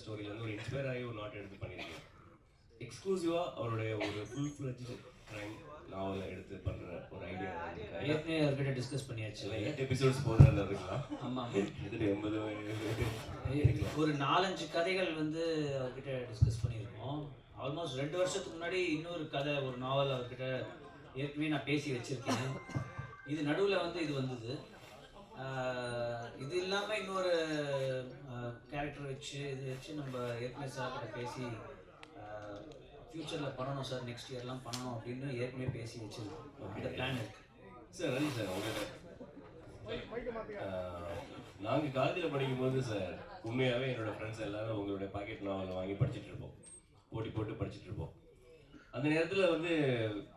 ஸ்டோரியிலேருந்து ஒரு இன்ஸ்பயர் ஆகி ஒரு நாட் எடுத்து பண்ணியிருக்கேன். எக்ஸ்க்ளூசிவாக அவருடைய ஒரு ஃபுல் ஃப்ளெட்ஜ் க்ரைம் நாவலை எடுத்து பண்ணுற ஒரு ஐடியா ஏற்கனவே அவர்கிட்ட டிஸ்கஸ் பண்ணியாச்சு. 8 எபிசோட்ஸ் போடுறதுல இருக்கலாம். ஆமாம், இது 80 ஒரு 4-5 கதைகள் வந்து அவர்கிட்ட டிஸ்கஸ் பண்ணியிருக்கோம். ஆல்மோஸ்ட் 2 வருஷத்துக்கு முன்னாடி இன்னொரு கதை, ஒரு நாவல் அவர்கிட்ட ஏற்கனவே நான் பேசி வச்சுருக்கேன். இது நடுவில் வந்து இது வந்தது. இது இல்லாமல் இன்னொரு கேரக்டர் வச்சு இது வச்சு நம்ம ஏற்கனவே சார்கிட்ட பேசி ஃப்யூச்சரில் பண்ணணும் சார், நெக்ஸ்ட் இயர்லாம் பண்ணணும் அப்படின்னு ஏற்கனவே பேசி வச்சுருக்கோம். இந்த பிளான் இருக்குது சார். ரவி சார், உங்கள்கிட்ட நாங்கள் காலேஜில் படிக்கும்போது சார், உண்மையாகவே என்னோடய ஃப்ரெண்ட்ஸ் எல்லாரும் உங்களுடைய பாக்கெட் நாவலை வாங்கி படிச்சுட்டு இருப்போம், போட்டி போட்டு படிச்சுட்டு இருப்போம். அந்த நேரத்தில் வந்து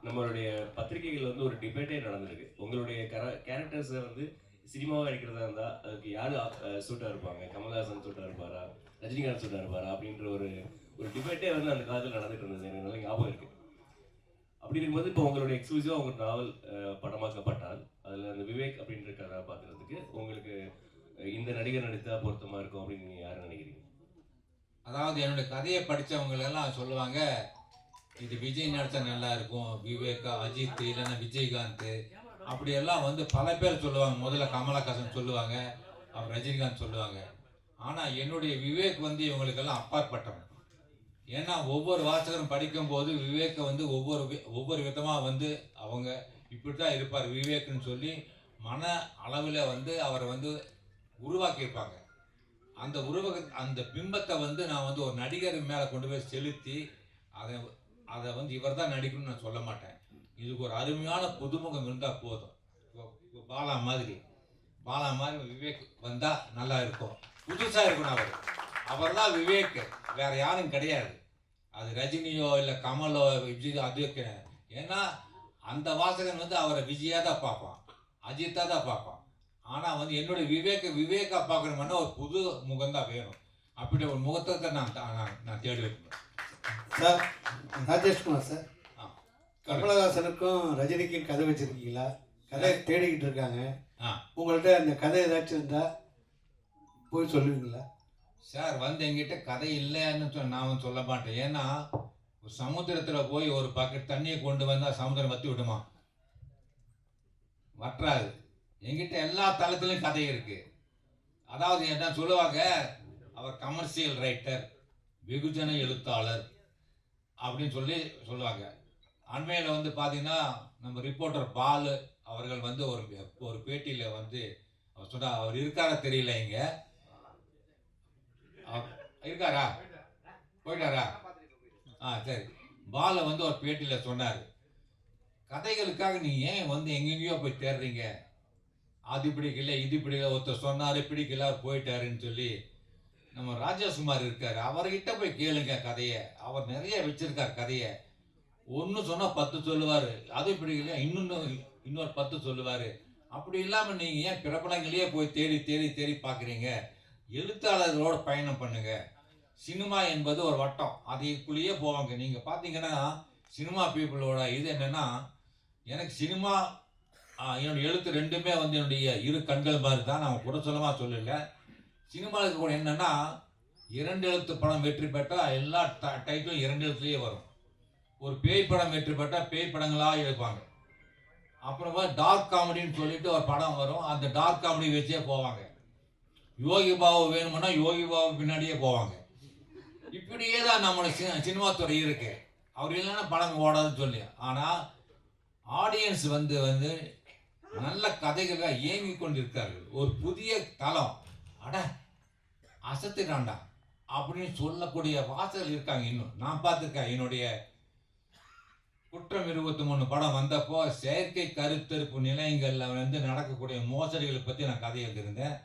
நம்மளுடைய பத்திரிகைகள் வந்து ஒரு டிபேட்டே நடந்திருக்கு. உங்களுடைய கேரக்டர்ஸை வந்து சினிமாவாக எடுக்கிறதா இருந்தால் அதுக்கு யார் சூட்டாக இருப்பாங்க, கமல்ஹாசன் சூட்டாக இருப்பாரா, ரஜினிகாந்த் சூட்டாக இருப்பாரா அப்படின்ற ஒரு டிபேட்டே வந்து அந்த காலத்தில் நடந்துட்டு இருந்தது. எனக்கு நல்லா ஞாபகம் இருக்குது. அப்படி இருக்கும்போது இப்போ உங்களுடைய எக்ஸ்க்ளூசிவாக உங்கள் நாவல் படமாக்கப்பட்டால் அதில் அந்த விவேக் அப்படின்ற கதாபாத்திரத்துக்கு உங்களுக்கு இந்த நடிகர் நடித்தா பொருத்தமாக இருக்கும் அப்படின்னு நீங்கள் யார் நினைக்கிறீங்க? அதாவது என்னுடைய கதையை படித்தவங்களெல்லாம் சொல்லுவாங்க, இது விஜய் நடித்தா நல்லா இருக்கும், விவேகா, அஜித், இல்லைன்னா விஜயகாந்த், அப்படியெல்லாம் வந்து பல பேர் சொல்லுவாங்க. முதல்ல கமலஹாசன் சொல்லுவாங்க, அப்புறம் ரஜினிகாந்த் சொல்லுவாங்க. ஆனால் என்னுடைய விவேக் வந்து இவங்களுக்கெல்லாம் அப்பாற்பட்டவன். ஏன்னா ஒவ்வொரு வாசகரும் படிக்கும்போது விவேக்கை வந்து ஒவ்வொரு விதமாக வந்து அவங்க இப்படி தான் இருப்பார் விவேக்னு சொல்லி மன அளவில் வந்து அவரை வந்து உருவாக்கியிருப்பாங்க. அந்த பிம்பத்தை வந்து நான் வந்து ஒரு நடிகர் மேலே கொண்டு போய் செலுத்தி அதை வந்து இவர் தான் நடிக்கணும்னு நான் சொல்ல மாட்டேன். இதுக்கு ஒரு அருமையான புதுமுகம் இருந்தால் போதும். பாலா மாதிரி விவேக் வந்தால் நல்லா இருக்கும், புதுசாக இருக்கணும். அவர் தான் விவேக், வேற யாரும் கிடையாது. அது ரஜினியோ இல்லை கமலோ விஜய் அது ஏன்னா அந்த வாசகன் வந்து அவரை விஜயா தான் பார்ப்பான், அஜித்தா தான் பார்ப்பான். ஆனால் வந்து என்னுடைய விவேக்கா பார்க்கணும்னா ஒரு புது முகம்தான் வேணும். அப்படி ஒரு முகத்தை நான் தேடி வைக்கணும். சார், ராஜேஷ்குமார் சார், கமலஹாசனுக்கும் ரஜினிக்கும் கதை வச்சிருக்கீங்களா? கதை தேடிக்கிட்டு இருக்காங்க. உங்கள்கிட்ட அந்த கதை ஏதாச்சும் இருந்தால் போய் சொல்லுவீங்களா? சார், வந்து எங்கிட்ட கதை இல்லைன்னு நான் சொல்ல மாட்டேன். ஏன்னா ஒரு சமுத்திரத்தில் போய் ஒரு பக்கெட் தண்ணியை கொண்டு வந்தால் சமுத்திரம் வற்றி விடுமா? வற்றாது. எங்கிட்ட எல்லா தளத்திலையும் கதை இருக்கு. அதாவது என்ன சொல்லுவாங்க, அவர் கமர்ஷியல் ரைட்டர், வெகுஜன எழுத்தாளர் அப்படின்னு சொல்லுவாங்க. அண்மையில் வந்து பார்த்தீங்கன்னா நம்ம ரிப்போர்ட்டர் பாலு அவர்கள் வந்து ஒரு பேட்டியில் வந்து அவர் சொன்னார், அவர் இருக்காரா தெரியல, இங்கே இருக்காரா, போயிட்டாரா? சரி. பாலை வந்து ஒரு பேட்டியில் சொன்னார், கதைகளுக்காக நீ ஏன் வந்து எங்கெங்கேயோ போய் தேடுறீங்க, அது பிடிக்கல இது பிடிக்கல, ஒருத்தர் சொன்னார் பிடிக்கல போயிட்டாருன்னு சொல்லி. நம்ம ராஜேஷ்குமார் இருக்கார், அவர்கிட்ட போய் கேளுங்க கதையை. அவர் நிறைய வச்சிருக்கார் கதையை. ஒன்று சொன்னால் 10 சொல்லுவார், அது பிடிக்கல இன்னொரு 10 சொல்லுவார். அப்படி இல்லாமல் நீங்கள் ஏன் பிரபலங்களையே போய் தேடி தேடி தேடி பார்க்குறீங்க? எழுத்தாளர்களோட பயணம் பண்ணுங்க. சினிமா என்பது ஒரு வட்டம், அதுக்குள்ளேயே போவாங்க. நீங்கள் பார்த்தீங்கன்னா சினிமா பீப்புளோட இது என்னென்னா, எனக்கு சினிமா என்னுடைய எழுத்து ரெண்டுமே வந்து என்னுடைய இரு கண்கள் மாதிரி தான். நான் கூட சொல்லலை. சினிமாவுக்கு கூட என்னென்னா, 2 எழுத்து படம் வெற்றி பெற்றால் எல்லா டைட்டிலும் 2 எழுத்துலேயே வரும். ஒரு பேய் படம் வெற்றி பெற்றால் பேய் படங்களாக எழுப்பாங்க. அப்புறமா டார்க் காமெடின்னு சொல்லிட்டு ஒரு படம் வரும், அந்த டார்க் காமெடி வச்சே போவாங்க. யோகி பாபு வேணும்னா யோகி பாபு பின்னாடியே போவாங்க. இப்படியே தான் நம்மளோட சினிமா துறை இருக்கு. அவர் இல்லைன்னா படம் ஓடாதுன்னு சொல்லி. ஆனால் ஆடியன்ஸ் வந்து நல்ல கதைகளாக இயங்கி கொண்டு இருக்கார்கள். ஒரு புதிய தளம், அட அசத்துக்காண்டா அப்படின்னு சொல்லக்கூடிய வாசகர்கள் இருக்காங்க. இன்னும் நான் பார்த்துருக்கேன். என்னுடைய குற்றம் 23 படம் வந்தப்போ செயற்கை கருத்தரிப்பு நிலையங்களில் வந்து நடக்கக்கூடிய மோசடிகளை பற்றி நான் கதை எழுதியிருந்தேன்.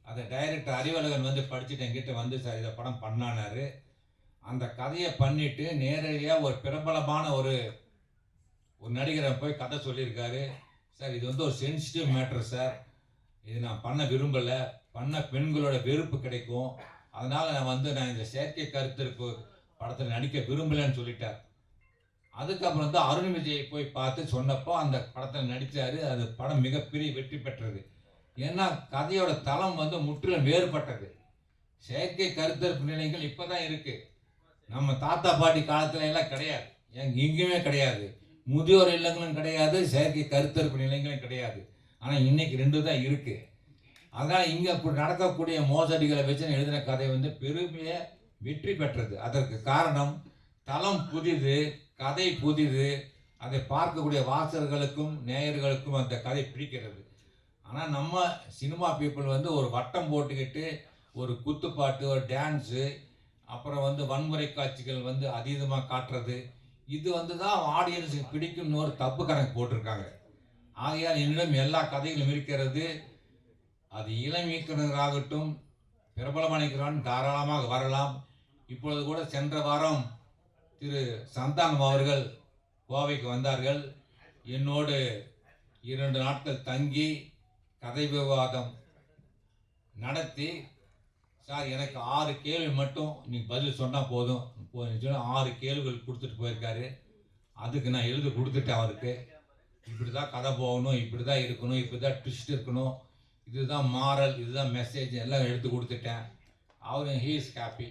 அதை டைரக்டர் அறிவழகன் வந்து படிச்சுட்டு என்கிட்ட வந்து, சார் இதை படம் பண்ணானாரு. அந்த கதையை பண்ணிட்டு நேரடியாக ஒரு பிரபலமான ஒரு நடிகரை போய் கதை சொல்லியிருக்காரு. சார், இது வந்து ஒரு சென்சிட்டிவ் மேட்ரு சார், இது நான் பண்ண விரும்பலை, பண்ண பெண்களோட வெறுப்பு கிடைக்கும், அதனால் நான் இந்த செயற்கை கருத்திருப்பு படத்தில் நடிக்க விரும்பலைன்னு சொல்லிட்டார். அதுக்கப்புறம் தான் அருண் விஜயை போய் பார்த்து சொன்னப்போ அந்த படத்தில் நடித்தார். அது படம் மிகப்பெரிய வெற்றி பெற்றது. ஏன்னா கதையோட தளம் வந்து முற்றிலும் வேறுபட்டது. செயற்கை கருத்தரிப்பு நிலையங்கள் இப்போ தான் இருக்குது. நம்ம தாத்தா பாட்டி காலத்துல எல்லாம் கிடையாது, எங்கேயுமே கிடையாது. முதியோர் இல்லங்களும் கிடையாது, செயற்கை கருத்தரிப்பு நிலையங்களும் கிடையாது. ஆனால் இன்னைக்கு 2 தான் இருக்குது. அதனால் இங்கே நடக்கக்கூடிய மோசடிகளை வச்சு நான் எழுதின கதை வந்து பெருமையை வெற்றி பெற்றது. அதற்கு காரணம் தளம் புதிது, கதை புதிது, அதை பார்க்கக்கூடிய வாசகர்களுக்கும் நேயர்களுக்கும் அந்த கதை பிடிக்கிறது. ஆனால் நம்ம சினிமா பீப்புள் வந்து ஒரு வட்டம் போட்டுக்கிட்டு ஒரு குத்துப்பாட்டு, ஒரு டான்ஸு, அப்புறம் வந்து வன்முறை காட்சிகள் வந்து அதீதமாக காட்டுறது, இது வந்து தான் ஆடியன்ஸுக்கு பிடிக்கும்னு ஒரு தப்பு கணக்கு போட்டிருக்காங்க. ஆகையால் என்னிடம் எல்லா கதைகளும் இருக்கிறது. அது இளம் இயக்குநராகட்டும், பிரபலமணிக்கிறான் தாராளமாக வரலாம். இப்பொழுது கூட சென்ற வாரம் திரு சந்தானம் அவர்கள் கோவைக்கு வந்தார்கள். என்னோடு 2 நாட்கள் தங்கி கதை விவாதம் நடத்தி, சார் எனக்கு 6 கேள்வி மட்டும் நீ பதில் சொன்னால் போதும் சொன்னால் 6 கேள்விகள் கொடுத்துட்டு போயிருக்காரு. அதுக்கு நான் எழுதி கொடுத்துட்டேன் அவருக்கு. இப்படி தான் கதை போகணும், இப்படி தான் இருக்கணும், இப்படி தான் ட்விஸ்ட் இருக்கணும், இதுதான் மாரல், இதுதான் மெசேஜ் எல்லாம் எடுத்து கொடுத்துட்டேன். அவரும் ஹீ இஸ் ஹாப்பி.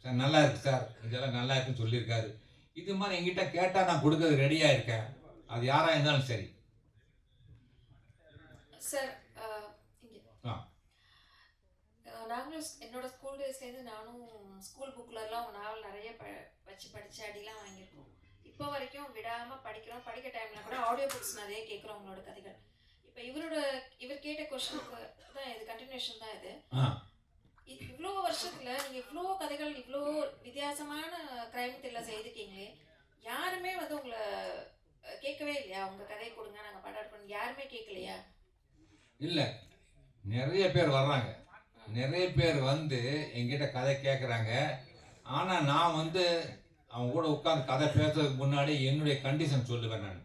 சார் நல்லா இருக்கு சார், இதெல்லாம் நல்லா இருக்குன்னு சொல்லியிருக்காரு. இது மாதிரி எங்கிட்ட கேட்டால் நான் கொடுக்கறது ரெடியாக இருக்கேன், அது யாராக இருந்தாலும் சரி. சார் நாங்களும் என்னோட ஸ்கூல் டேஸ்லேருந்து நானும் ஸ்கூல் புக்கிலலாம் நாவல் நிறைய வச்சு படித்து அடிலாம் வாங்கியிருக்கோம். இப்போ வரைக்கும் விடாமல் படிக்கிறோம். படிக்க டைமில் கூட ஆடியோ புக்ஸ் நிறைய கேட்குறோம் உங்களோட கதைகள். இப்போ இவர் கேட்ட கொஸ்டினுக்கு தான் இது கண்டினியூஷன் தான் இது. இவ்வளோ வருஷத்தில் நீங்கள் இவ்வளோ கதைகள், இவ்வளோ வித்தியாசமான கிரைம் த்ரில்லர்ஸ் எழுதிருக்கீங்களே, யாருமே வந்து உங்களை கேட்கவே இல்லையா? உங்கள் கதையை கொடுங்க, நாங்கள் படம் எடுக்கணும், யாருமே கேட்கலையா? இல்லை, நிறைய பேர் வர்றாங்க, நிறைய பேர் வந்து எங்கிட்ட கதை கேட்குறாங்க. ஆனால் நான் வந்து அவங்க கூட உட்காந்து கதை பேசுறதுக்கு முன்னாடி என்னுடைய கண்டிஷன் சொல்லுவேன் நான்.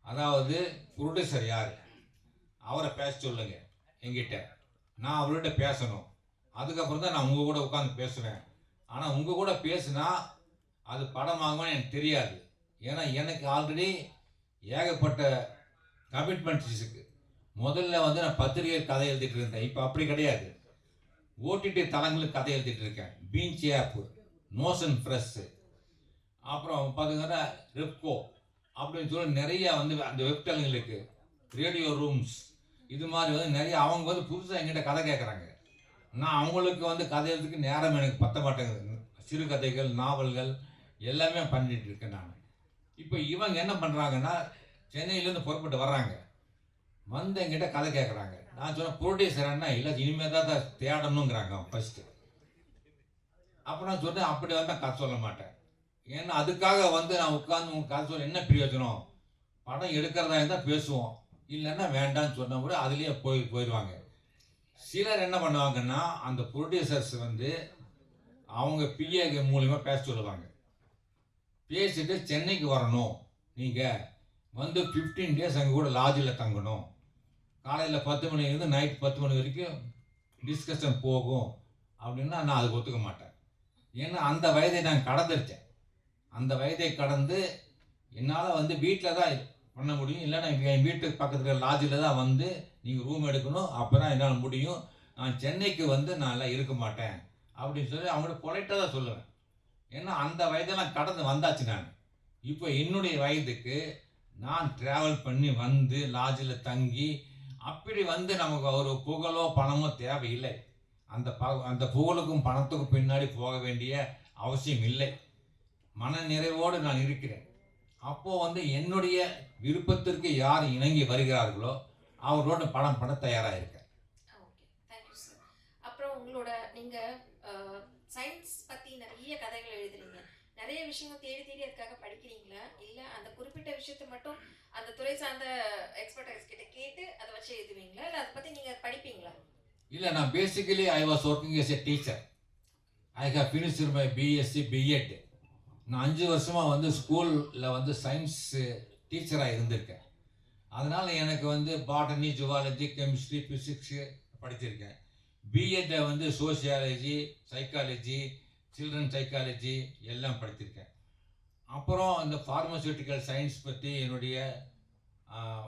அதாவது ப்ரொடியூசர் யார், அவரை பேச சொல்லுங்க எங்கிட்ட, நான் அவர்கிட்ட பேசணும். அதுக்கப்புறம் தான் நான் உங்கள் கூட உட்காந்து பேசுவேன். ஆனால் உங்கள் கூட பேசுனா அது படமாகும்னு எனக்கு தெரியாது. ஏன்னா எனக்கு ஆல்ரெடி ஏகப்பட்ட கமிட்மெண்ட்ஸ் இருக்குது. முதல்ல வந்து நான் பத்திரிகை கதை எழுதிட்டு இருந்தேன், இப்போ அப்படி கிடையாது. ஓடிடி தளங்களுக்கு கதை எழுதிட்டு இருக்கேன். பீன்ச் ஆப்பு, நோஷன் ப்ரெஸ்ஸு, அப்புறம் பார்த்தீங்கன்னா ரெப்கோ அப்படின்னு சொல்லி நிறைய வந்து அந்த வெப்தளங்களுக்கு, ரேடியோ ரூம்ஸ், இது மாதிரி வந்து நிறைய அவங்க வந்து புதுசாக எங்கிட்ட கதை கேட்குறாங்க. நான் அவங்களுக்கு வந்து கதை எழுதுறதுக்கு நேரம் எனக்கு பத்த மாட்டேங்குது. சிறுகதைகள், நாவல்கள் எல்லாமே பண்ணிட்டு இருக்கேன் நான். இப்போ இவங்க என்ன பண்ணுறாங்கன்னா, சென்னையிலேருந்து புறப்பட்டு வர்றாங்க, வந்து எங்கிட்ட கதை கேட்குறாங்க. நான் சொன்னேன் ப்ரொடியூசர்னா இல்லை, இனிமேல் தான் தேடணுங்கிறாங்க ஃபஸ்ட்டு. அப்புறம் நான் சொன்னேன் அப்படி வந்தால் கதை சொல்ல மாட்டேன். ஏன்னா அதுக்காக வந்து நான் உட்காந்து உங்கள் கதை சொல்ல என்ன பிரயோஜனம்? படம் எடுக்கிறதா இருந்தால் பேசுவோம், இல்லைன்னா வேண்டான்னு சொன்ன கூட அதுலேயே போயிடுவாங்க. சிலர் என்ன பண்ணுவாங்கன்னா, அந்த ப்ரொடியூசர்ஸ் வந்து அவங்க பிஏ மூலிமா பேச சொல்லுவாங்க. பேசிட்டு சென்னைக்கு வரணும், நீங்கள் வந்து 15 days அங்கே கூட லாட்ஜில் தங்கணும், காலையில் 10 மணிலேருந்து நைட் 10 மணி வரைக்கும் டிஸ்கஷன் போகும் அப்படின்னா நான் அதுக்கு ஒத்துக்க மாட்டேன். ஏன்னா அந்த வயதை நான் கடந்துருச்சேன். அந்த வயதை கடந்து என்னால் வந்து வீட்டில் தான் பண்ண முடியும், இல்லைன்னா என் வீட்டுக்கு பக்கத்தில் லாட்ஜில் தான் வந்து நீங்கள் ரூம் எடுக்கணும், அப்போ தான் என்னால் முடியும். நான் சென்னைக்கு வந்து நான் எல்லாம் இருக்க மாட்டேன் அப்படின்னு சொல்லி அவங்கள்ட்ட பொலைட்டாக தான் சொல்லுவேன். ஏன்னா அந்த வயதெல்லாம் கடந்து வந்தாச்சு நான். இப்போ என்னுடைய வயதுக்கு நான் ட்ராவல் பண்ணி வந்து லாட்ஜில் தங்கி அப்படி வந்து நமக்கு ஒரு புகழோ பணமோ தேவையில்லை. அந்த புகழுக்கும் பணத்துக்கும் பின்னாடி போக வேண்டிய அவசியம் இல்லை. மன நிறைவோடு நான் இருக்கிறேன். அப்போது வந்து என்னுடைய விருப்பத்திற்கு யார் இணங்கி வருகிறார்களோ அவரோட படம் பண்ண தயாராக இருக்கேன். Okay, thank you sir. அப்புறம் உங்களோட நீங்கள் சயின்ஸ் பற்றி நிறைய கதைகள் எழுதுறீங்க, நிறைய விஷயங்கள் தேடி தேடி அதுக்காக படிக்கிறீங்களா, இல்லை அந்த குறிப்பிட்ட விஷயத்தை மட்டும் அந்த துறை சார்ந்த எக்ஸ்பர்டைஸ் கிட்ட கேட்டு அதை வச்சு எழுதுவீங்களா, இல்லை அதை பற்றி நீங்கள் படிப்பீங்களா? இல்லை, நான் basically I was working as a teacher. I have finished my BSc BEd. நான் 5 வருஷமாக வந்து ஸ்கூலில் வந்து சயின்ஸ் டீச்சராக இருந்திருக்கேன். அதனால் எனக்கு வந்து பாட்டனி, ஜுவாலஜி, கெமிஸ்ட்ரி, ஃபிசிக்ஸு படிச்சிருக்கேன். பிஎட்டை வந்து சோசியாலஜி, சைக்காலஜி, சில்ட்ரன் சைக்காலஜி எல்லாம் படிச்சிருக்கேன். அப்புறம் இந்த ஃபார்மசூட்டிக்கல் சயின்ஸ் பற்றி என்னுடைய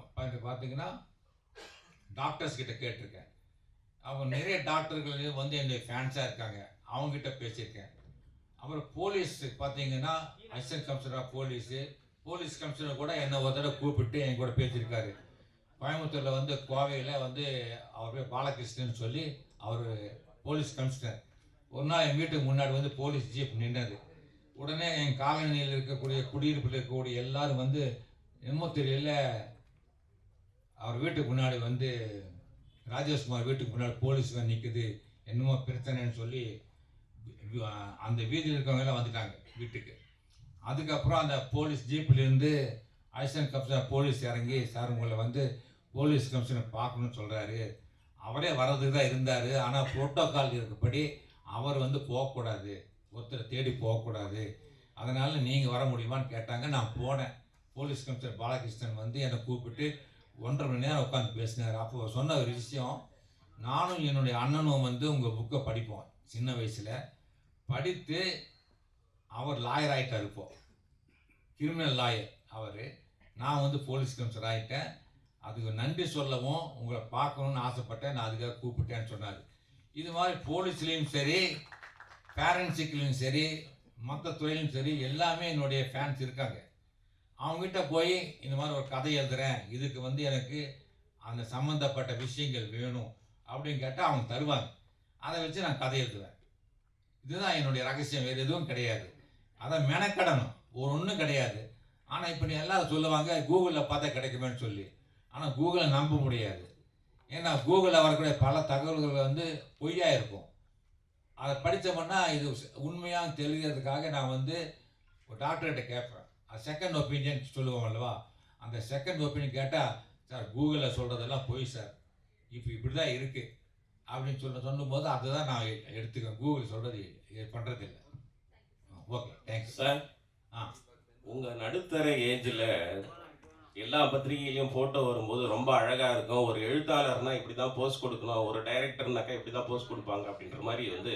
பார்த்தீங்கன்னா டாக்டர்ஸ் கிட்ட கேட்டிருக்கேன். அவங்க நிறைய டாக்டர்கள் வந்து என்னுடைய ஃபேன்ஸாக இருக்காங்க, அவங்ககிட்ட பேசியிருக்கேன். அப்புறம் போலீஸ் பார்த்தீங்கன்னா assistant commissioner of police commissioner கூட என்னை ஒரு தடவை கூப்பிட்டு என் கூட பேசியிருக்காரு. கோயம்புத்தூரில் வந்து கோவையில் வந்து அவர் பேர் பாலகிருஷ்ணன் சொல்லி அவர் போலீஸ் கமிஷனர். ஒரு நாள் என் வீட்டுக்கு முன்னாடி வந்து போலீஸ் ஜீப் நின்னது. உடனே என் காலனியில் இருக்கக்கூடிய குடியிருப்பில் இருக்கக்கூடிய எல்லாரும் வந்து என்னமோ தெரியல, அவர் வீட்டுக்கு முன்னாடி வந்து ராஜேஷ்குமார் வீட்டுக்கு முன்னாடி போலீஸ் வந்து நிற்குது, என்னமோ பிரச்சனைன்னு சொல்லி அந்த வீதியில் இருக்கவங்கெல்லாம் வந்துட்டாங்க வீட்டுக்கு. அதுக்கப்புறம் அந்த போலீஸ் ஜீப்லேருந்து அசிஸ்டன்ட் கமிஷனர் போலீஸ் இறங்கி, சார் உங்களை வந்து போலீஸ் கமிஷனர் பார்க்கணும்னு சொல்கிறாரு, அவரே வர்றதுக்கு தான் இருந்தார், ஆனால் புரோட்டோக்கால் இருக்கப்படி அவர் வந்து போகக்கூடாது, ஒருத்தரை தேடி போகக்கூடாது, அதனால் நீங்கள் வர முடியுமான்னு கேட்டாங்க. நான் போனேன். போலீஸ் கமிஷனர் பாலகிருஷ்ணன் வந்து என்னை கூப்பிட்டு 1.5 மணி நேரம் உட்காந்து பேசினார். அப்போ சொன்ன ஒரு விஷயம், நானும் என்னுடைய அண்ணனும் வந்து உங்கள் புக்கை படிப்போம் சின்ன வயசில், படித்து அவர் லாயர் ஆகிட்டார், இப்போ கிரிமினல் லாயர் அவர். நான் வந்து போலீஸ் கமிஷனர் ஆகிட்டேன், அதுக்கு நன்றி சொல்லவும் உங்களை பார்க்கணுன்னு ஆசைப்பட்டேன், நான் அதுக்காக கூப்பிட்டேன்னு சொன்னார். இது மாதிரி போலீஸ்லேயும் சரி, பேரண்ட்ஸுக்குலையும் சரி, மற்ற துறையிலும் சரி, எல்லாமே என்னுடைய ஃபேன்ஸ் இருக்காங்க. அவங்ககிட்ட போய் இந்த மாதிரி ஒரு கதை எழுதுகிறேன், இதுக்கு வந்து எனக்கு அந்த சம்மந்தப்பட்ட விஷயங்கள் வேணும் அப்படின்னு கேட்டால் அவங்க தருவாங்க. அதை வச்சு நான் கதை எழுதுவேன். இதுதான் என்னுடைய ரகசியம், வேறு எதுவும் கிடையாது. அதை மெனக்கடணும், ஒரு ஒன்றும் கிடையாது. ஆனால் இப்போ நீ எல்லாரும் சொல்லுவாங்க கூகுளில் பார்த்தா கிடைக்குமேன்னு சொல்லி. ஆனால் கூகுளை நம்ப முடியாது. ஏன்னா கூகுளில் வரக்கூடிய பல தகவல்கள் வந்து பொய்யா இருக்கும். அதை படித்தோம்னா இது உண்மையாக தெரிகிறதுக்காக நான் வந்து ஒரு டாக்டர்கிட்ட கேட்பேன். அது செகண்ட் ஒப்பீனியன் சொல்லுவோம் அல்லவா, அந்த செகண்ட் ஒப்பீனியன் கேட்டால், சார் கூகுளில் சொல்கிறதெல்லாம் பொய் சார், இப்போ இப்படி தான் இருக்குது அப்படின்னு சொல்லும்போது அதுதான் நான் எடுத்துக்குவேன். கூகுள் சொல்கிறது பண்ணுறதில்லை. Okay, thanks sir. ஆ, உங்கள் நடுத்தர ஏஜில் எல்லா பத்திரிகையிலையும் ஃபோட்டோ வரும்போது ரொம்ப அழகாக இருக்கும். ஒரு எழுத்தாளர்னா இப்படி தான் போஸ்ட் கொடுக்கணும், ஒரு டைரக்டர்னாக்கா இப்படி தான் போஸ்ட் கொடுப்பாங்க அப்படின்ற மாதிரி வந்து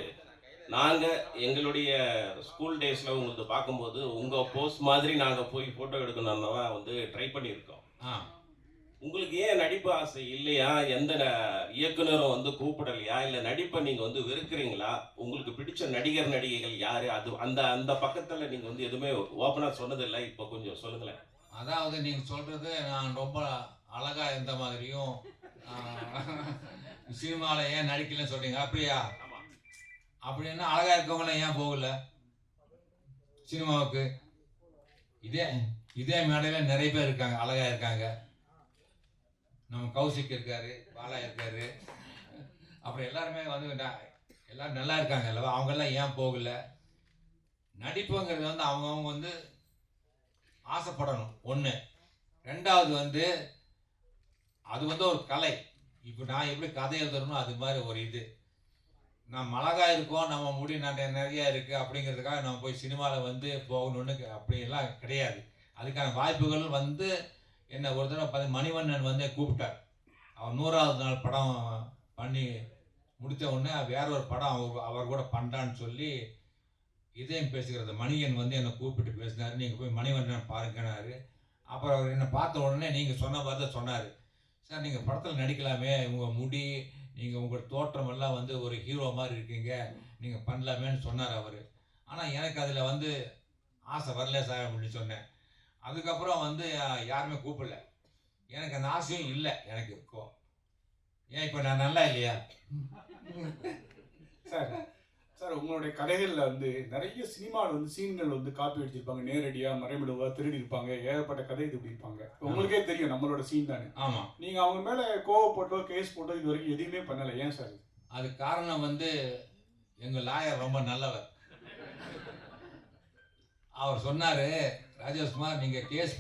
நாங்கள் எங்களுடைய ஸ்கூல் டேஸில் உங்களுக்கு பார்க்கும்போது உங்கள் போஸ்ட் மாதிரி நாங்கள் போய் ஃபோட்டோ எடுக்கணும்னா வந்து ட்ரை பண்ணியிருக்கோம். உங்களுக்கு ஏன் நடிப்பு ஆசை இல்லையா? எந்த இயக்குனரும் வந்து கூப்பிடலையா? இல்லை நடிப்பை நீங்கள் வந்து வெறுக்கிறீங்களா? உங்களுக்கு பிடிச்ச நடிகர் நடிகைகள் யார்? அது அந்த அந்த பக்கத்தில் நீங்கள் வந்து எதுவுமே ஓப்பனாக சொன்னதில்லை, இப்போ கொஞ்சம் சொல்லுங்களேன். அதாவது நீங்கள் சொல்கிறது நான் ரொம்ப அழகாக இருந்த மாதிரியும் சினிமாவில் ஏன் நடிக்கலன்னு சொல்கிறீங்க, அப்படியா? அப்படின்னா அழகாக இருக்கவங்கள ஏன் போகல சினிமாவுக்கு? இதே மேடையில் நிறைய பேர் இருக்காங்க, அழகாக இருக்காங்க. நம்ம கௌசிக் இருக்காரு, பாலா இருக்காரு, அப்புறம் எல்லாருமே வந்து எல்லாரும் நல்லா இருக்காங்க அல்லவா, அவங்கெல்லாம் ஏன் போகல? நடிப்புங்கிறது வந்து அவங்கவுங்க வந்து ஆசைப்படணும் ஒன்று. ரெண்டாவது வந்து அது வந்து ஒரு கலை. இப்போ நான் எப்படி கதை எழுதுறனோ அது மாதிரி ஒரு இது. நம்ம அழகாக இருக்கோம், நம்ம முடி நிறையா இருக்குது அப்படிங்கிறதுக்காக நம்ம போய் சினிமாவில் வந்து போகணுன்னு அப்படியெல்லாம் கிடையாது. அதுக்கான வாய்ப்புகள் வந்து என்ன ஒரு தடவை மணிவண்ணன் வந்து கூப்பிட்டார். அவர் 100வது நாள் படம் பண்ணி முடித்த உடனே வேற ஒரு படம் அவர் கூட பண்ணுறான்னு சொல்லி இதயம் பேசுகிறது மணியன் வந்து என்னை கூப்பிட்டு பேசினார். நீங்கள் போய் மணிவண்ணன் பாருங்கன்னாரு. அப்புறம் அவர் என்னை பார்த்த உடனே நீங்கள் சொன்ன மாதிரி தான் சொன்னார், சார் நீங்கள் படத்தில் நடிக்கலாமே, உங்கள் முடி, நீங்கள் உங்கள் தோற்றம் எல்லாம் வந்து ஒரு ஹீரோ மாதிரி இருக்கீங்க, நீங்கள் பண்ணலாமேன்னு சொன்னார் அவர். ஆனால் எனக்கு அதில் வந்து ஆசை வரல சார் அப்படின்னு சொன்னேன். அதுக்கப்புறம் வந்து யாருமே கூப்பிடல. எனக்கு அந்த ஆசையும் இல்லை எனக்கு இப்போ. ஏன் இப்போ நான் நல்லா இல்லையா? சார் சார் உங்களுடைய கதைகளில் வந்து நிறைய சினிமாவில் வந்து சீன்கள் வந்து காப்பி அடிச்சிருப்பாங்க, நேரடியாக மறைமுகமாக திருடி இருப்பாங்க, ஏகப்பட்ட கதை இது இருப்பாங்க. உங்களுக்கே தெரியும் நம்மளோட சீன் தானே. ஆமாம். நீங்கள் அவங்க மேலே கோவப்பட்டோ கேஸ் போட்டோ இது வரைக்கும் எதுவுமே பண்ணலை, ஏன் சார்? அது காரணம் வந்து எங்கள் லாயர் ரொம்ப நல்லவர். அவர் சொன்னார், ராஜேஷ்குமார் நீங்கள் கேஸ்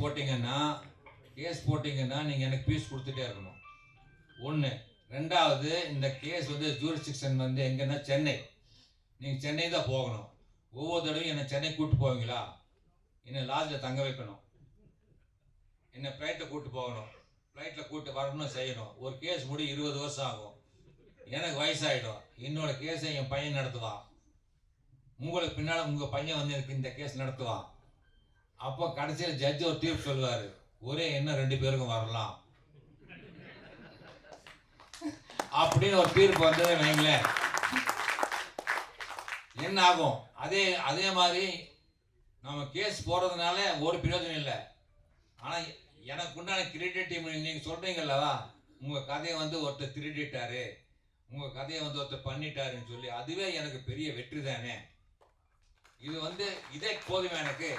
போட்டிங்கன்னா நீங்கள் எனக்கு பீஸ் கொடுத்துட்டே இருக்கணும் ஒன்று. ரெண்டாவது இந்த கேஸ் வந்து ஜூரிஸ்டிக்ஷன் வந்து எங்கன்னா சென்னை, நீங்கள் சென்னை தான் போகணும். ஒவ்வொரு தடவையும் என்னை சென்னை கூப்பிட்டு போவீங்களா? என்னை லாட்ஜில் தங்க வைக்கணும், என்னை ஃப்ளைட்டில் கூப்பிட்டு போகணும், ஃப்ளைட்டில் கூப்பிட்டு வரணும் செய்யணும். ஒரு கேஸ் முடி 20 வருஷம் ஆகும், எனக்கு வயசாகிடும். என்னோட கேஸை என் பையன் நடத்துவான், உங்களுக்கு பின்னால் உங்கள் பையன் வந்து எனக்கு இந்த கேஸ் நடத்துவான். அப்போ கடைசியில் ஜட்ஜ் ஒரு தீர்ப்பு சொல்லுவார், ஒரே என்ன 2 பேருக்கும் வரலாம். அப்படின்னு ஒரு தீர்ப்பு வந்தது வைங்களேன், என்ன ஆகும்? அதே மாதிரி நம்ம கேஸ் போடுறதுனால ஒரு பிரயோஜனம் இல்லை. ஆனால் எனக்கு உண்டான கிரெடிட் நீங்கள் சொல்கிறீங்கல்லவா, உங்கள் கதையை வந்து ஒருத்தர் திருடிட்டாரு, உங்கள் கதையை வந்து ஒருத்தர் பண்ணிட்டாருன்னு சொல்லி, அதுவே எனக்கு பெரிய வெற்றி தானே. இது வந்து இதே போதுமே, எனக்கு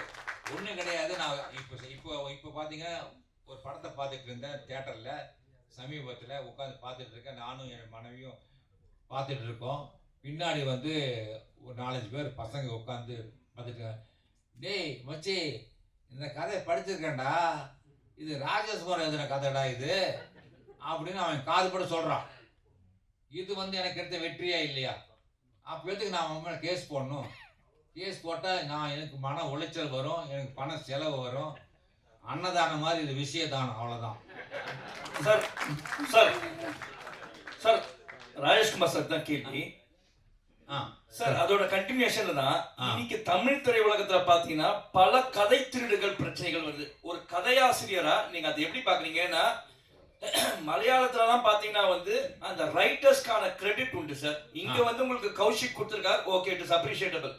ஒன்றும் கிடையாது. நான் இப்போ பார்த்தீங்கன்னா ஒரு படத்தை பார்த்துட்டு இருந்தேன் தியேட்டரில், சமீபத்தில் உட்காந்து பார்த்துட்டு இருக்கேன். நானும் என் மனைவியும் பார்த்துட்டு இருக்கோம். பின்னாடி வந்து ஒரு 4-5 பேர் பசங்க உட்காந்து பார்த்துட்டு, டேய் மச்சி, இந்த கதையை படிச்சிருக்கேன்டா, இது ராஜேஷ்குமார் எழுதின கதைடா இது அப்படின்னு அவன் காதுபட சொல்கிறான். இது வந்து எனக்கு எடுத்த வெற்றியா இல்லையா? அப்போ எதுக்கு நான் அவன் மேலே கேஸ் போடணும்? கேஸ் போட்டால் எனக்கு மன உளைச்சல் வரும், எனக்கு பண செலவு வரும். அன்னதானம் மாதிரி இது விஷயதானம், அவ்வளோதான். Sir sir sir Rajeshkumar sir தான் கேள்வி. சார் அதோட கண்டினியூஷன் தான், இன்னைக்கு தமிழ் திரையுலகத்துல பாத்தீங்கன்னா பல கதை திருடுகள் பிரச்சனைகள் வருது. ஒரு கதையாசிரியரா நீங்க அதை எப்படி பாக்குறீங்கன்னா, மலையாளத்துலலாம் பாத்தீங்கன்னா வந்து அந்த ரைட்டர்ஸ்க்கான கிரெடிட் உண்டு சார். இங்க வந்து உங்களுக்கு கௌஷிக் கொடுத்திருக்காரு, ஓகே, இட் இஸ் அப்ரிஷியேட்டபிள்.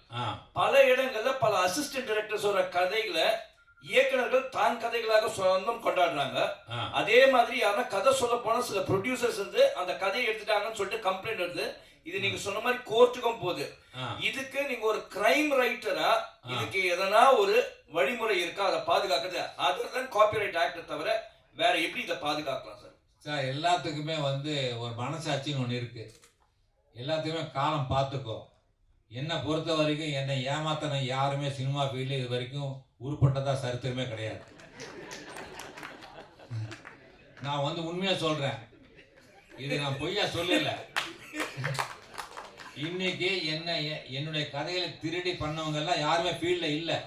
பல இடங்கள்ல பல அசிஸ்டன்ட் டைரக்டர்ஸோட கதைகளை இயக்குனர்கள் தான் கதைகளாக சொந்தம் கொண்டாடுறாங்க. அதே மாதிரி யாரா கதை சொல்ல போனா சில ப்ரொடியூசர்ஸ் வந்து அந்த கதையை எடுத்துட்டாங்கன்னு சொல்லிட்டு கம்ப்ளைண்ட் வருது. இது நீங்க சொன்ன மாதிரி கோர்ட்டுக்கும் போகுது. இதுக்கு நீங்க ஒரு கிரைம் ரைட்டரா இதுக்கு எதனா ஒரு வழிமுறை இருக்கா அதை பாதுகாக்கிறது? அதுதான் காப்பிரைட் ஆக்ட் தவிர வேற எப்படி இதை பாதுகாக்கலாம் சார்? சார், எல்லாத்துக்குமே வந்து ஒரு மனசாட்சின்னு ஒன்று இருக்கு. எல்லாத்துக்குமே காலம் பார்த்துக்கோ. என்னை பொறுத்த வரைக்கும் என்னை ஏமாத்தின யாருமே சினிமா ஃபீல்டு இது வரைக்கும் உருப்பட்டதா சரித்திரமே கிடையாது. நான் வந்து உண்மையா சொல்றேன், இது நான் பொய்யா சொல்லல. இன்னைக்கு என்னுடைய கதைகளை திருடி பண்ணவங்க எல்லாம் யாருமே ஃபீல்ட்ல இல்லை.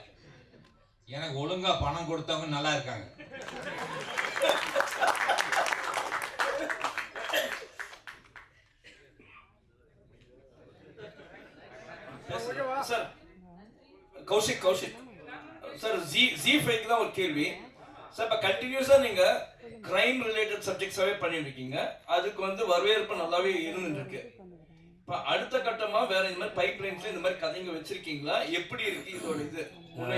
எனக்கு ஒழுங்கா பணம் கொடுத்தவங்க நல்லா இருக்காங்க. சார் கௌஷிக் சார், ஜி5 தான் ஒரு கேள்வி சார். இப்போ கண்டினியூஸா நீங்க கிரைம் ரிலேட்டட் சப்ஜெக்ட்ஸாவே பண்ணிட்டு இருக்கீங்க, அதுக்கு வந்து வரவேற்பு நல்லாவே இருந்துட்டு இருக்கு. இப்போ அடுத்த கட்டமா வேற இந்த மாதிரி பைப் லைன்ஸ்ல இந்த மாதிரி கதைங்க வச்சிருக்கீங்களா? எப்படி இருக்கு இதோட இது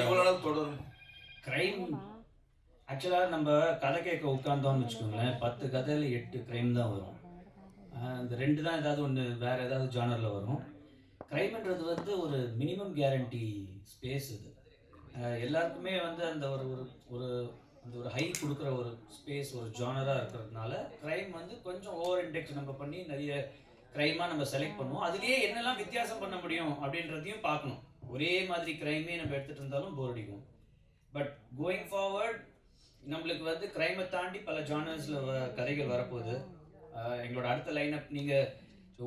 இவ்வளவு நாள் தொடரும்? கிரைம் ஆக்சுவலாக நம்ம கதை கேட்க உட்காந்தோம்னு வச்சுக்கோங்களேன், 10 கதையில் 8 கிரைம் தான் வரும். இந்த 2 தான் ஏதாவது ஒன்று வேற ஏதாவது ஜானரில் வரும். கிரைம்ன்றது வந்து ஒரு மினிமம் கேரண்டி ஸ்பேஸ். இது எல்லாருக்குமே வந்து அந்த ஒரு ஹை கொடுக்குற ஒரு ஸ்பேஸ், ஒரு ஜானராக இருக்கிறதுனால கிரைம் வந்து கொஞ்சம் ஓவர் இண்டெக்ஸ் நம்ம பண்ணி நிறைய கிரைமாக நம்ம செலக்ட் பண்ணுவோம். அதுலேயே என்னெல்லாம் வித்தியாசம் பண்ண முடியும் அப்படின்றதையும் பார்க்கணும். ஒரே மாதிரி கிரைமே நம்ம எடுத்துகிட்டு இருந்தாலும் போர் அடிக்கும். பட் கோயிங் ஃபார்வர்ட் நம்மளுக்கு வந்து கிரைமை தாண்டி பல ஜானர்ஸில் கதைகள் வரப்போகுது. எங்களோட அடுத்த லைனப் நீங்கள்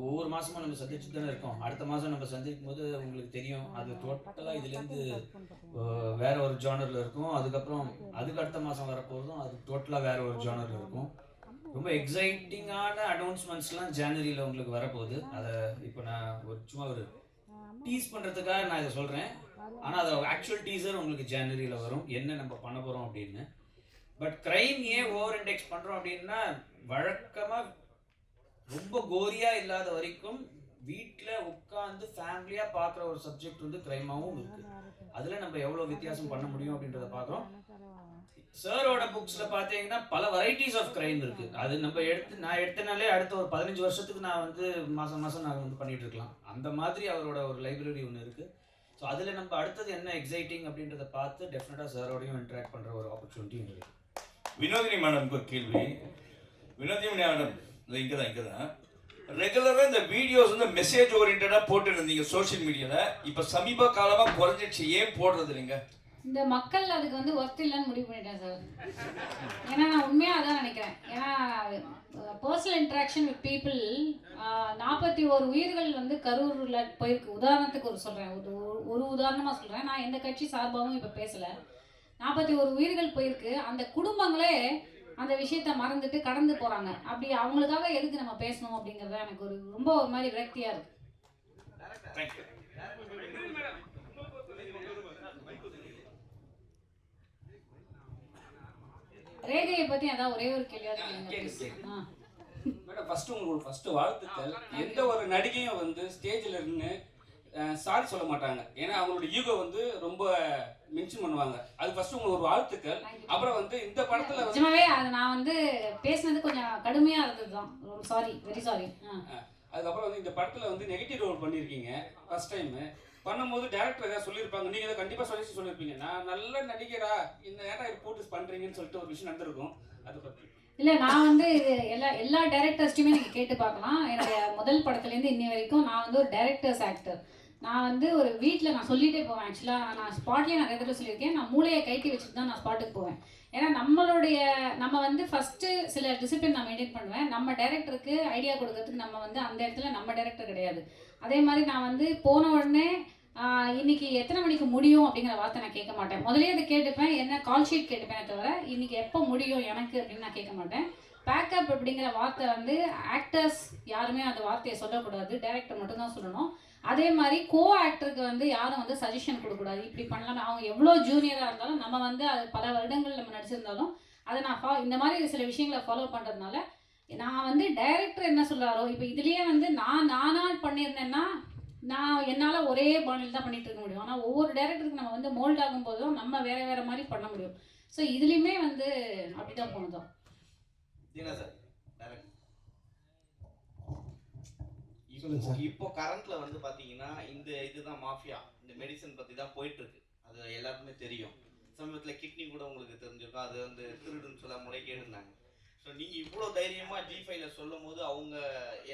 ஒவ்வொரு மாதமும் நம்ம சந்திச்சுட்டு தானே இருக்கோம். அடுத்த மாதம் நம்ம சந்திக்கும் போது உங்களுக்கு தெரியும், அது டோட்டலாக இதுலேருந்து வேற ஒரு ஜானரில் இருக்கும். அதுக்கப்புறம் அதுக்கு அடுத்த மாதம் வரப்போகிறதும் அது டோட்டலாக வேற ஒரு ஜானரில் இருக்கும். ரொம்ப எக்ஸைட்டிங்கான அனௌன்ஸ்மெண்ட்ஸ்லாம் ஜனவரியில் உங்களுக்கு வரப்போகுது. அதை இப்போ நான் சும்மா ஒரு டீஸ் பண்ணுறதுக்காக நான் இதை சொல்கிறேன். ஆனால் அது ஆக்சுவல் டீசர் உங்களுக்கு ஜனவரியில் வரும், என்ன நம்ம பண்ண போகிறோம் அப்படின்னு. பட் கிரைம் ஏன் ஓவர் இண்டெக்ஸ் பண்ணுறோம் அப்படின்னா, வழக்கமாக ரொம்ப கோரியாக இல்லாத வரைக்கும் வீட்டில் உட்காந்து ஃபேமிலியாக பார்க்குற ஒரு சப்ஜெக்ட் வந்து கிரைமாகவும் இருக்குது. அதில் நம்ம எவ்வளோ வித்தியாசம் பண்ண முடியும் அப்படின்றத பார்க்குறோம். சாரோட புக்ஸில் பார்த்தீங்கன்னா பல வெரைட்டிஸ் ஆஃப் கிரைம் இருக்குது. அது நம்ம நான் எடுத்தனாலே அடுத்த ஒரு 15 வருஷத்துக்கு நான் வந்து மாதம் நான் வந்து பண்ணிகிட்டு இருக்கலாம். அந்த மாதிரி அவரோட ஒரு லைப்ரரி ஒன்று இருக்குது. ஸோ அதில் நம்ம அடுத்தது என்ன எக்ஸைட்டிங் அப்படின்றத பார்த்து டெஃபினட்டாக சாரோடையும் இன்ட்ராக்ட் பண்ணுற ஒரு ஆப்பர்ச்சுனிட்டி இருக்குது. வினோதினி மேடம்க்கு ஒரு கேள்வி. வினோதினி மேடம் இங்கே தான் ரெகுலராக இந்த வீடியோஸ் வந்து மெசேஜ் ஓரியன்டாக போட்டு இருந்தீங்க சோஷியல் மீடியாவில். இப்போ சமீப காலமாக குறைஞ்சிடுச்சு, ஏன் போடுறது இல்லைங்க? இந்த மக்கள் அதுக்கு வந்து ஒர்த் இல்லைன்னு முடிவு பண்ணிட்டேன் சார். ஏன்னா நான் உண்மையாக அதான் நினைக்கிறேன். ஏன்னா பர்சனல் இன்ட்ராக்ஷன் வித் பீப்புள் 41 உயிர்கள் வந்து கரூரில் போயிருக்கு. உதாரணத்துக்கு ஒரு உதாரணமாக சொல்கிறேன். நான் எந்த கட்சி சார்பாகவும் இப்போ பேசலை. 41 உயிர்கள் போயிருக்கு. அந்த குடும்பங்களே அந்த விஷயத்த மறந்துட்டு கடந்து போகிறாங்க. அப்படி அவங்களுக்காக எதுக்கு நம்ம பேசணும் அப்படிங்கிறத எனக்கு ரொம்ப ஒரு மாதிரி விரக்தியாக இருக்குது. ரேகையை பற்றி அதான் ஒரே ஒரு கேள்வியாக மேடம் ஃபர்ஸ்ட் உங்களுக்கு ஃபர்ஸ்ட் வாழ்த்துக்கள். எந்த ஒரு நடிகையும் வந்து ஸ்டேஜில் இருந்து சாரி சொல்ல மாட்டாங்க. ஏன்னா அவங்களோட ஈகோ வந்து ரொம்ப மென்ஷன் பண்ணுவாங்க. அது ஃபர்ஸ்ட் உங்களுக்கு ஒரு வாழ்த்துக்கள். அப்புறம் வந்து இந்த படத்துல வந்து நிஜமாவே அது நான் வந்து பேசுனது கொஞ்சம் கடுமையா இருந்தது தான். Sorry, very sorry. அதுக்கப்புறம் வந்து இந்த படத்துல வந்து நெகட்டிவ் ரோல் பண்ணியிருக்கீங்க ஃபர்ஸ்ட் டைம். பண்ணும்போது டேரக்டர் ஏதாவது சொல்லியிருப்பாங்க, நீங்க ஏதாவது கண்டிப்பா சொல்லியிருப்பீங்க, நான் நல்ல நடிகரா இந்த ஏன்டா இது போட்டு பண்றீங்கன்னு சொல்லிட்டு ஒரு விஷயம் நடந்திருக்கும். அதை பத்தி இல்லை, நான் வந்து இது எல்லா டேரக்டர்ஸ்ட்டையுமே நீங்கள் கேட்டு பார்க்கலாம். என்னுடைய முதல் படத்துலேருந்து இன்னி வரைக்கும் நான் வந்து ஒரு டைரக்டர்ஸ் ஆக்டர். நான் வந்து ஒரு வீட்டில் நான் சொல்லிகிட்டே போவேன். ஆக்சுவலாக நான் ஸ்பாட்லேயே நிறைய தடவை சொல்லியிருக்கேன், நான் மூளையை கைட்டி வச்சுட்டு தான் நான் ஸ்பாட்டுக்கு போவேன். ஏன்னா நம்ம வந்து ஃபஸ்ட்டு சில டிசிப்ளின் நான் மெயின்டைன் பண்ணுவேன். நம்ம டைரக்டருக்கு ஐடியா கொடுக்கறதுக்கு நம்ம வந்து அந்த இடத்துல நம்ம டைரக்டர் கிடையாது. அதே மாதிரி நான் வந்து போன உடனே இன்னைக்கு எத்தனை மணிக்கு முடியும் அப்படிங்கிற வார்த்தை நான் கேட்க மாட்டேன். முதலே அதை கேட்டுப்பேன், என்ன கால் ஷீட் கேட்டுப்பேனே தவிர இன்னைக்கு எப்போ முடியும் எனக்கு அப்படின்னு நான் கேட்க மாட்டேன். பேக்கப் அப்படிங்கிற வார்த்தை வந்து ஆக்டர்ஸ் யாருமே அந்த வார்த்தையை சொல்லக்கூடாது, டைரக்டர் மட்டும்தான் சொல்லணும். அதே மாதிரி கோ ஆக்டருக்கு வந்து யாரும் வந்து சஜஷன் கொடுக்கக்கூடாது, இப்படி பண்ணலாம். அவங்க எவ்வளோ ஜூனியராக இருந்தாலும் நம்ம வந்து அது பல வருடங்கள் நம்ம நடிச்சிருந்தாலும் அதை நான் இந்த மாதிரி சில விஷயங்களை ஃபாலோ பண்ணுறதுனால நான் வந்து டைரக்டர் என்ன சொல்கிறாரோ, இப்போ இதுலேயே வந்து நானாக பண்ணியிருந்தேன்னா நான் என்னால் ஒரே பாணியில் தான் பண்ணிட்டு இருக்க முடியும். ஆனால் ஒவ்வொரு டைரக்டருக்கு நம்ம வந்து மோல்ட் ஆகும்போதும் நம்ம வேறு மாதிரி பண்ண முடியும். ஸோ இதுலேயுமே வந்து அப்படி தான் போனதும். இப்போ கரண்ட்ல வந்து பாத்தீங்கன்னா இந்த இதுதான் மாஃபியா, இந்த மெடிசன் பத்தி தான் போயிட்டு இருக்கு. அது எல்லாருக்குமே தெரியும். சமீபத்துல கிட்னி கூட உங்களுக்கு தெரிஞ்சிருக்கும், அது வந்து திருடுன்னு சொல்ல முறைகேடுனாங்க. ஸோ நீங்க இவ்வளோ தைரியமா G5ல சொல்லும் போது அவங்க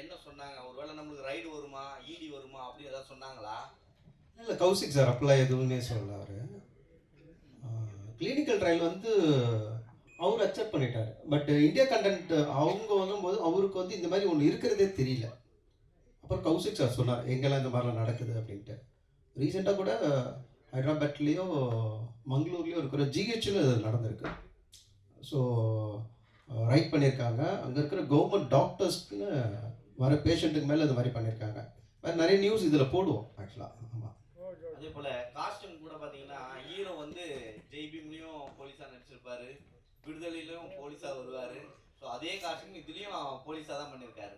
என்ன சொன்னாங்க? ஒருவேளை நம்மளுக்கு ரைடு வருமா, இடி வருமா அப்படி ஏதாவது சொன்னாங்களா? இல்லை, கௌசிக் சார் அப்பெல்லாம் எதுவுமே சொல்லல. அவர் கிளினிக்கல் ட்ரையல் வந்து அவர் அக்செப்ட் பண்ணிட்டார். பட் இந்தியா கண்டென்ட் அவங்க வரும்போது அவருக்கு வந்து இந்த மாதிரி ஒன்று இருக்கிறதே தெரியல. அப்புறம் கௌசிக் சார் சொன்னார் எங்கெல்லாம் இந்த மாதிரிலாம் நடக்குது அப்படின்ட்டு. ரீசெண்டாக கூட ஹைதராபாத்லேயோ மங்களூர்லேயோ இருக்கிற ஜிஹெச்சில் இது நடந்திருக்கு. ஸோ ரைட் பண்ணியிருக்காங்க. அங்கே இருக்கிற கவர்மெண்ட் டாக்டர்ஸ்க்குன்னு வர பேஷண்ட்டுக்கு மேலே இந்த மாதிரி பண்ணியிருக்காங்க. வேறு நிறைய நியூஸ் இதில் போடுவோம் ஆக்சுவலாக. ஆமாம். அதே போல காஸ்டியூம் கூட பார்த்தீங்கன்னா ஹீரோ வந்து ஜெய்பீம்லேயும் போலீஸாக நடிச்சிருப்பாரு, விடுதலையிலும் போலீஸாக வருவார். ஸோ அதே காஸ்டியூம் இதுலேயும் போலீஸாக தான் பண்ணியிருக்காரு.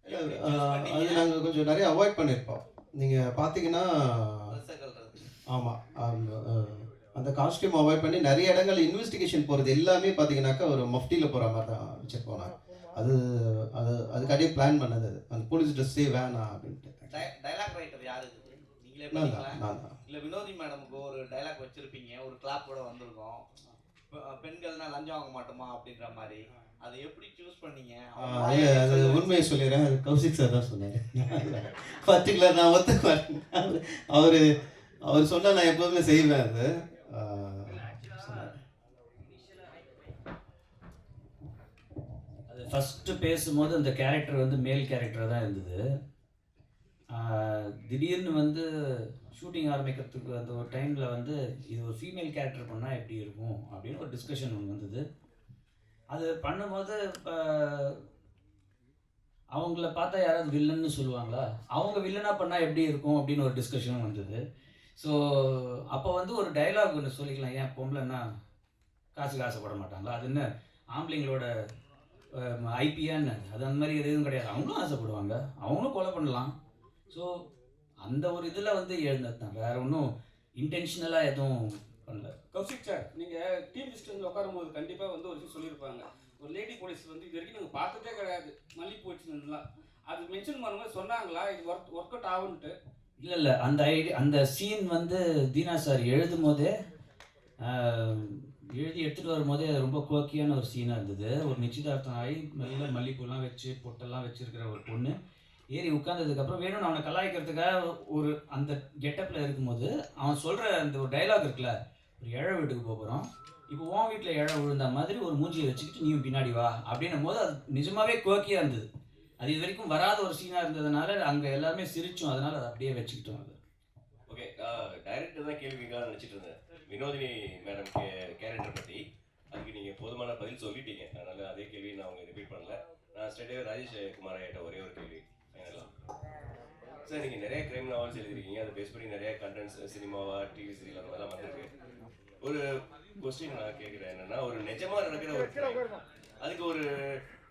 அது நாங்கள் கொஞ்சம் நிறைய அவாய்ட் பண்ணியிருப்போம். நீங்கள் பார்த்தீங்கன்னா ஆமாம், அந்த காஸ்டியூம் அவாய்ட் பண்ணி நிறைய இடங்கள் இன்வெஸ்டிகேஷன் போகிறது எல்லாமே பார்த்தீங்கன்னாக்கா ஒரு மஃப்டியில் போகிற மாதிரி தான் வச்சுருப்போம். அதுக்காடியே பிளான் பண்ணது. அது அந்த போலீஸ் ட்ரெஸ்ஸே வேணாம் அப்படின்ட்டு. டைலாக் ரைட்டர் யாரு? நீங்களே நான் இல்லை வினோதி மேடமுக்கு ஒரு டைலாக் வச்சுருப்பீங்க, ஒரு கிளாப் கூட வந்திருக்கோம், பெண்கள்னா லஞ்சம் வாங்க மாட்டோமா அப்படின்ற மாதிரி. அதை எப்படி சூஸ் பண்ணீங்க? அது உண்மையை சொல்லிடுறேன், அது கௌசிக் சார் தான் சொன்னார். பர்டிகுலர் நான் அவர் சொன்னால் நான் எப்போதுமே செய்வேன். அது அது ஃபஸ்ட்டு பேசும்போது அந்த கேரக்டர் வந்து மேல் கேரக்டராக தான் இருந்தது. திடீர்னு வந்து ஷூட்டிங் ஆரம்பிக்கிறதுக்கு அந்த ஒரு டைமில் வந்து இது ஒரு ஃபீமேல் கேரக்டர் பண்ணால் எப்படி இருக்கும் அப்படின்னு ஒரு டிஸ்கஷன் ஒன்று வந்தது. அது பண்ணும்போது அவங்கள பார்த்தா யாராவது வில்லன்னு சொல்லுவாங்களா, அவங்க வில்லனாக பண்ணால் எப்படி இருக்கும் அப்படின்னு ஒரு டிஸ்கஷனும் வந்தது. ஸோ அப்போ வந்து ஒரு டைலாக் ஒன்று சொல்லிக்கலாம், ஏன் பொம்பளைன்னா காசுக்கு ஆசைப்பட மாட்டாங்களா, அது என்ன ஆம்பளைங்களோட ஐபியான்னு, அது அந்த மாதிரி எதுவும் கிடையாது, அவங்களும் ஆசைப்படுவாங்க, அவங்களும் கொலை பண்ணலாம். ஸோ அந்த ஒரு இதில் வந்து எழுந்தது தான், வேறு ஒன்றும் இன்டென்ஷனலாக எதுவும் பண்ணல. கௌசிக் சார், நீங்கள் டீம் லிஸ்ட் வந்து உட்காரும்போது கண்டிப்பாக வந்து ஒரு விஷயம் சொல்லியிருப்பாங்க, ஒரு லேடி போலீஸ் வந்து இது வரைக்கும் நாங்கள் பார்த்ததே கிடையாது, மல்லிப்பூ வச்சுருந்துலாம், அது மென்ஷன் பண்ணும்போது சொன்னாங்களா இது ஒர்க் அவுட் ஆகுன்ட்டு? இல்லை, அந்த சீன் வந்து தீனா சார் எழுதும் போதே எழுதி எடுத்துகிட்டு வரும்போதே ரொம்ப கோக்கியான ஒரு சீனாக இருந்தது. ஒரு நிச்சயதார்த்தம் ஆகி நல்ல மல்லிப்பூலாம் வச்சு பொட்டெல்லாம் வச்சுருக்கிற ஒரு பொண்ணு ஏறி உட்காந்ததுக்கப்புறம் வேணும்னு அவனை கலாய்க்கிறதுக்காக ஒரு அந்த கெட்டப்பில் இருக்கும்போது அவன் சொல்கிற அந்த ஒரு டைலாக் இருக்குல்ல, ஒரு இழை வீட்டுக்கு போகிறோம், இப்போ உன் வீட்டில் இழை விழுந்த மாதிரி ஒரு மூஞ்சியை வச்சுக்கிட்டு நீயும் பின்னாடி வா அப்படின்னும் போது அது நிஜமாவே கோக்கியாக இருந்தது. அது இது வரைக்கும் வராத ஒரு சீனாக இருந்ததுனால அங்கே எல்லாருமே சிரிச்சோம், அதனால் அதை அப்படியே வச்சுக்கிட்டோம். அது ஓகே, டைரக்டர் தான் கேள்வி கேட்கலாம்னு நினச்சிட்டு இருந்தேன் வினோதினி மேடம் கேரக்டர் பற்றி. அதுக்கு நீங்கள் போதுமான பதில் சொல்லிட்டீங்க, அதனால் அதே கேள்வி நான் அவங்க ரிப்பீட் பண்ணல. நான் ஸ்ட்ரெயிட்டாகவே ராஜேஷ் குமார் ஐட்ட ஒரே ஒரு கேள்வி ஃபைனலாக. சார், நீங்கள் நிறைய கிரைம் நாவல்ஸ் எழுதிருக்கீங்க, அதை பேஸ் பண்ணி நிறைய கண்டென்ட்ஸ் சினிமாவா டிவி சீரியல் அந்த மாதிரிலாம் வந்துருக்கு. ஒரு கொஸ்டின் நான் கேட்குறேன் என்னென்னா, ஒரு நிஜமாக நடக்கிற ஒரு crime, அதுக்கு ஒரு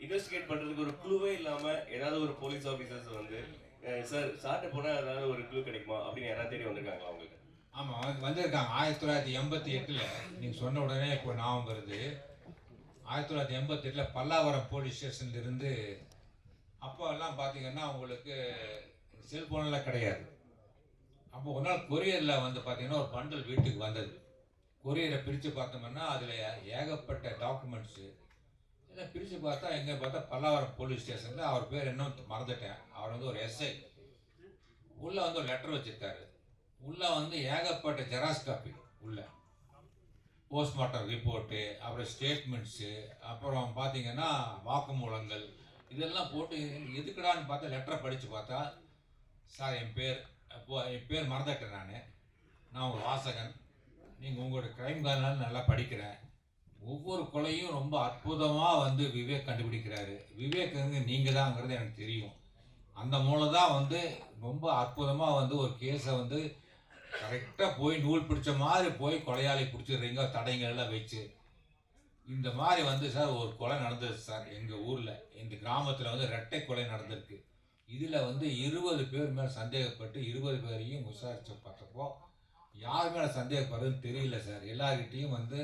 இன்வெஸ்டிகேட் பண்றதுக்கு ஒரு க்ளூவே இல்லாம ஏதாவது ஒரு போலீஸ் ஆஃபீஸர்ஸ் வந்து சார் சார்ட்ட போனா ஏதாவது ஒரு க்ளூ கிடைக்குமா அப்படின்னு யாராவது தேடி வந்திருக்காங்களா உங்களுக்கு? ஆமாம் வந்திருக்காங்க. 1988 நீங்கள் சொன்ன உடனே இப்போ ஞாபகம் வருது. 1988 பல்லாவரம் போலீஸ் ஸ்டேஷன்லேருந்து அப்போ எல்லாம் பார்த்தீங்கன்னா உங்களுக்கு செல்ஃபோனெல்லாம் கிடையாது. அப்போ ஒரு நாள் கொரியரில் வந்து பார்த்தீங்கன்னா ஒரு பண்டல் வீட்டுக்கு வந்தது. கொரியரை பிரித்து பார்த்தோம்னா அதில் ஏகப்பட்ட டாக்குமெண்ட்ஸு. இதை பிரித்து பார்த்தா எங்கே பார்த்தா பல்லாவரம் போலீஸ் ஸ்டேஷனில் அவர் பேர் இன்னும் மறந்துட்டேன். அவர் வந்து ஒரு எஸ்ஐ. உள்ளே வந்து ஒரு லெட்டர் வச்சுருக்காரு. உள்ளே வந்து ஏகப்பட்ட ஜெராக்ஸ் காப்பி, உள்ள போஸ்ட்மார்ட்டம் ரிப்போர்ட்டு, அப்புறம் ஸ்டேட்மெண்ட்ஸு, அப்புறம் பார்த்தீங்கன்னா வாக்குமூலங்கள், இதெல்லாம் போட்டு எதுக்குடான்னு பார்த்தா லெட்டரை படித்து பார்த்தா, சார் என் பேர் மறந்துட்டேன், நான் ஒரு வாசகன், நீங்கள் உங்களோட க்ரைம் கார்னால் நல்லா படிக்கிறேன், ஒவ்வொரு கொலையும் ரொம்ப அற்புதமாக வந்து விவேக் கண்டுபிடிக்கிறாரு, விவேக் நீங்கள் தான்ங்கிறது எனக்கு தெரியும், அந்த மூலம் தான் வந்து ரொம்ப அற்புதமாக வந்து ஒரு கேஸை வந்து கரெக்டாக போய் நூல் பிடிச்ச மாதிரி போய் கொலையாளி பிடிச்சிடுறீங்க, தடைங்கள்லாம் வச்சு. இந்த மாதிரி வந்து சார் ஒரு கொலை நடந்தது சார் எங்கள் ஊரில், இந்த கிராமத்தில் வந்து ரெட்டை கொலை நடந்திருக்கு. இதில் வந்து 20 பேர் மேலே சந்தேகப்பட்டு 20 பேரையும் விசாரித்து பார்த்தப்போ யார் மேலே சந்தேகப்படுறதுன்னு தெரியல சார். எல்லார்கிட்டையும் வந்து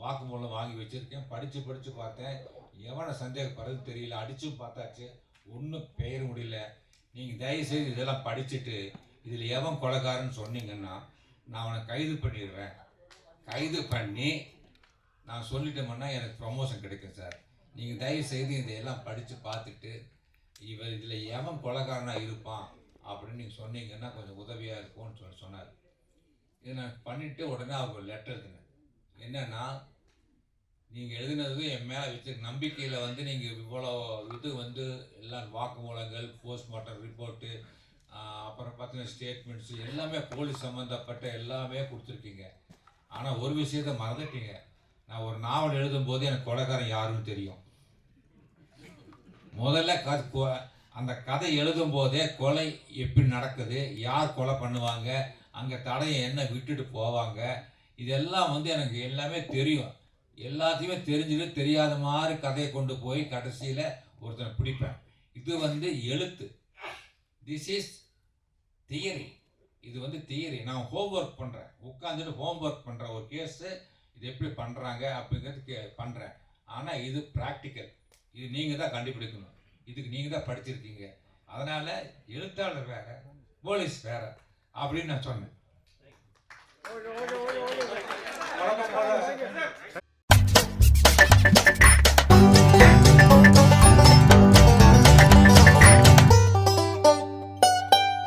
வாக்குமூலம் வாங்கி வச்சுருக்கேன், படித்து பார்த்தேன், எவனை சந்தேகப்படுறதுன்னு தெரியல, அடித்தும் பார்த்தாச்சு, ஒன்றும் பெயர் முடியல. நீங்கள் தயவுசெய்து இதெல்லாம் படிச்சுட்டு இதில் எவன் கொலைகாரன்னு சொன்னீங்கன்னா நான் அவனை கைது பண்ணிடுவேன். கைது பண்ணி நான் சொல்லிட்டோம்னா எனக்கு ப்ரமோஷன் கிடைக்கும் சார். நீங்கள் தயவுசெய்து இதையெல்லாம் படித்து பார்த்துட்டு இதில் எவன் கொலைகாரனாக இருப்பான் அப்படின்னு நீங்கள் சொன்னீங்கன்னா கொஞ்சம் உதவியாக இருக்கும்னு சொன்னார். இதை நான் பண்ணிவிட்டு உடனே அவங்க லெட்டர் எழுதினேன். என்னென்னா, நீங்கள் எழுதினது என் மேலே வச்சிருக்க நம்பிக்கையில் வந்து நீங்கள் இவ்வளோ இது வந்து எல்லாம் வாக்குமூலங்கள், போஸ்ட்மார்ட்டம் ரிப்போர்ட்டு, அப்புறம் பார்த்தீங்கன்னா ஸ்டேட்மெண்ட்ஸு எல்லாமே போலீஸ் சம்மந்தப்பட்ட எல்லாமே கொடுத்துருக்கீங்க. ஆனால் ஒரு விஷயத்தை மறந்துட்டீங்க. நான் ஒரு நாவல் எழுதும்போது எனக்கு கொலைகாரன் யாருன்னு தெரியும். முதல்ல அந்த கதை எழுதும் போதே கொலை எப்படி நடக்குது, யார் கொலை பண்ணுவாங்க, அங்கே தடையை என்ன விட்டுட்டு போவாங்க, இதெல்லாம் வந்து எனக்கு எல்லாமே தெரியும். எல்லாத்தையுமே தெரிஞ்சுட்டு தெரியாத மாதிரி கதையை கொண்டு போய் கடைசியில் ஒருத்தனை பிடிப்பேன். இது வந்து எழுத்து. This is theory. இது வந்து தியரி. நான் ஹோம்ஒர்க் பண்ணுறேன், உட்காந்துட்டு ஹோம்ஒர்க் பண்ணுறேன். ஒரு கேஸு இது எப்படி பண்ணுறாங்க அப்படிங்கிறது பண்ணுறேன். ஆனால் இது ப்ராக்டிக்கல். இது நீங்கள் தான் கண்டுபிடிக்கணும். இதுக்கு நீங்கள் தான் படிச்சிருக்கீங்க. அதனால் எழுத்தாளர் வேறு, போலீஸ் வேறு அப்படின்னு நான் சொன்னேன்.